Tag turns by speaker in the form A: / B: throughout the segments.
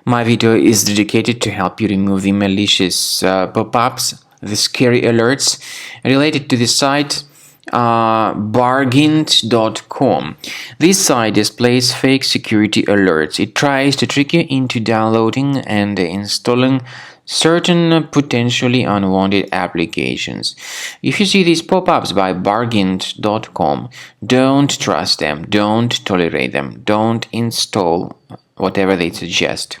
A: My video is dedicated to help you remove the malicious pop-ups, the scary alerts related to the site bargained.com. This site displays fake security alerts. It tries to trick you into downloading and installing certain potentially unwanted applications. If you see these pop-ups by bargained.com, don't trust them, don't tolerate them, don't install whatever they suggest.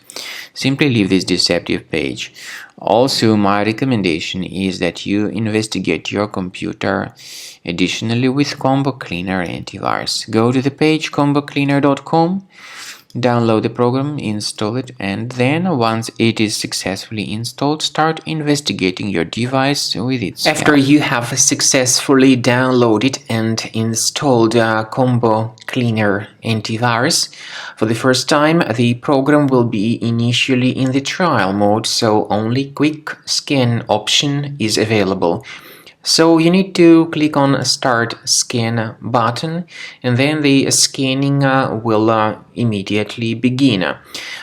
A: Simply leave this deceptive page. Also, my recommendation is that you investigate your computer additionally with Combo Cleaner Antivirus. Go to the page combocleaner.com, download the program, install it, and then once it is successfully installed, start investigating your device with its help. After you have successfully downloaded and installed Combo Cleaner Antivirus for the first time, the program will be initially in the trial mode, so only quick scan option is available. So you need to click on Start Scan button, and then the scanning will immediately begin.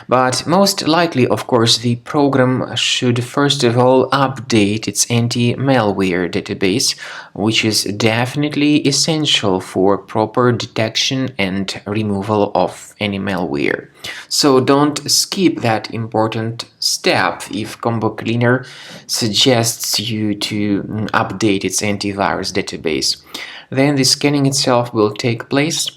A: But most likely, of course, the program should first of all update its anti-malware database, which is definitely essential for proper detection and removal of any malware. So don't skip that important step if Combo Cleaner suggests you to update its antivirus database. Then the scanning itself will take place.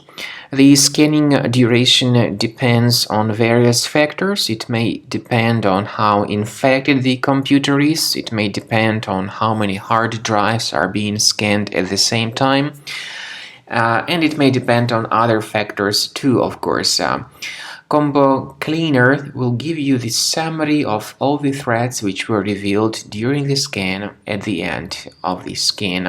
A: The scanning duration depends on various factors. It may depend on how infected the computer is. It may depend on how many hard drives are being scanned at the same time. And it may depend on other factors too, of course. Combo Cleaner will give you the summary of all the threats which were revealed during the scan at the end of the scan.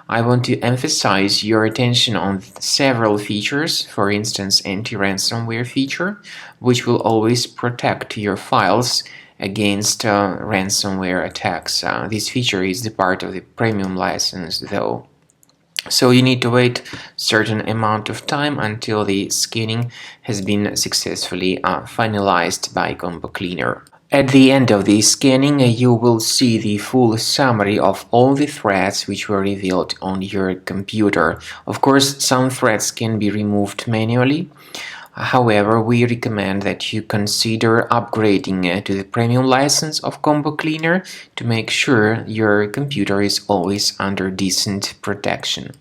A: I want to emphasize your attention on several features, for instance, anti-ransomware feature, which will always protect your files against ransomware attacks. This feature is the part of the premium license, though. So you need to wait a certain amount of time until the scanning has been successfully finalized by Combo Cleaner. At the end of the scanning, you will see the full summary of all the threats which were revealed on your computer. Of course, some threats can be removed manually. However, we recommend that you consider upgrading to the premium license of Combo Cleaner to make sure your computer is always under decent protection.